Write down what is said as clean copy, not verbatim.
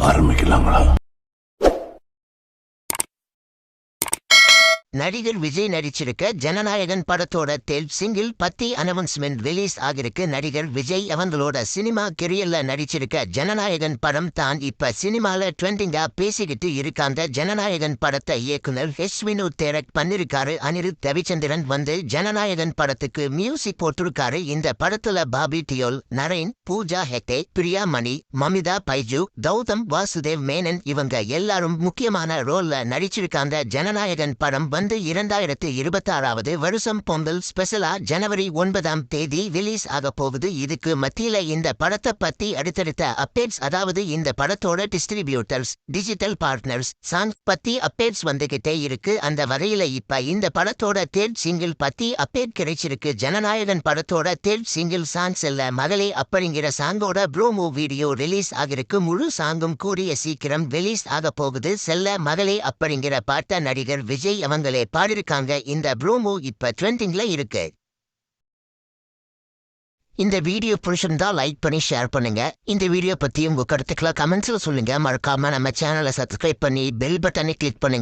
ஆரம்பிக்கலாங்களா? நடிகர் விஜய் நடிச்சிருக்க ஜனநாயகன் படத்தோட சிங்கிள் பத்தி அனௌன்ஸ்மெண்ட் ரிலீஸ் ஆகிருக்கு. நடிகர் விஜய் அவங்களோட சினிமா கெரியர்ல நடிச்சிருக்க ஜனநாயகன் படம் தான் இப்ப சினிமால ட்ரெண்டிங்கா பேசிக்கிட்டு இருக்காங்க. ஜனநாயகன் படத்தை இயக்குனர் வினோத் தேரக் பண்ணிருக்காரு. அனிருத் ரவிச்சந்திரன் வந்து ஜனநாயகன் படத்துக்கு மியூசிக் போட்டிருக்காரு. இந்த படத்துல பாபி டியோல், நரேன், பூஜா ஹெக்டே, பிரியா மணி, மமிதா பைஜு, கௌதம் வாசுதேவ் மேனன் இவங்க எல்லாரும் முக்கியமான ரோல்ல நடிச்சிருக்காங்க. ஜனநாயகன் படம் 2026 வருஷம் பொங்கல் ஸ்பெஷலா ஜனவரி 9 ரிலீஸ் ஆக போகுது. இதுக்கு மத்தியில இந்த படத்தை பத்தி அடுத்தடுத்த அப்டேட்ஸ், அதாவது இந்த படத்தோட டிஸ்ட்ரிபியூட்டர்ஸ், டிஜிட்டல் பார்ட்னர்ஸ், சாங் பத்தி அப்டேட்ஸ் வந்துகிட்டே இருக்கு. அந்த வகையில இப்ப இந்த படத்தோட சிங்கிள் பத்தி அப்டேட் கிடைச்சிருக்கு. ஜனநாயகன் படத்தோட சிங்கிள் சாங் செல்ல மகளே அப்படிங்கிற சாங்கோட ப்ரோமோ வீடியோ ரிலீஸ் ஆகிருக்கு. முழு சாங்கும் கூடிய சீக்கிரம் ரிலீஸ் ஆக போகுது. செல்ல மகளே அப்படிங்கிற பாட்ட நடிகர் விஜய் அவங்களே பாடிருக்காங்க. இந்த ப்ரோமோ இப்ப ட்ரெண்டிங்ல இருக்கு. இந்த வீடியோ பிடிச்சிருந்தா லைக் பண்ணி ஷேர் பண்ணுங்க. இந்த வீடியோ பத்தி உங்க கருத்துக்களை கமெண்ட்ஸ்ல சொல்லுங்க. மறக்காம நம்ம சேனலை சப்ஸ்கிரைப் பண்ணி பெல் பட்டனை கிளிக் பண்ணுங்க.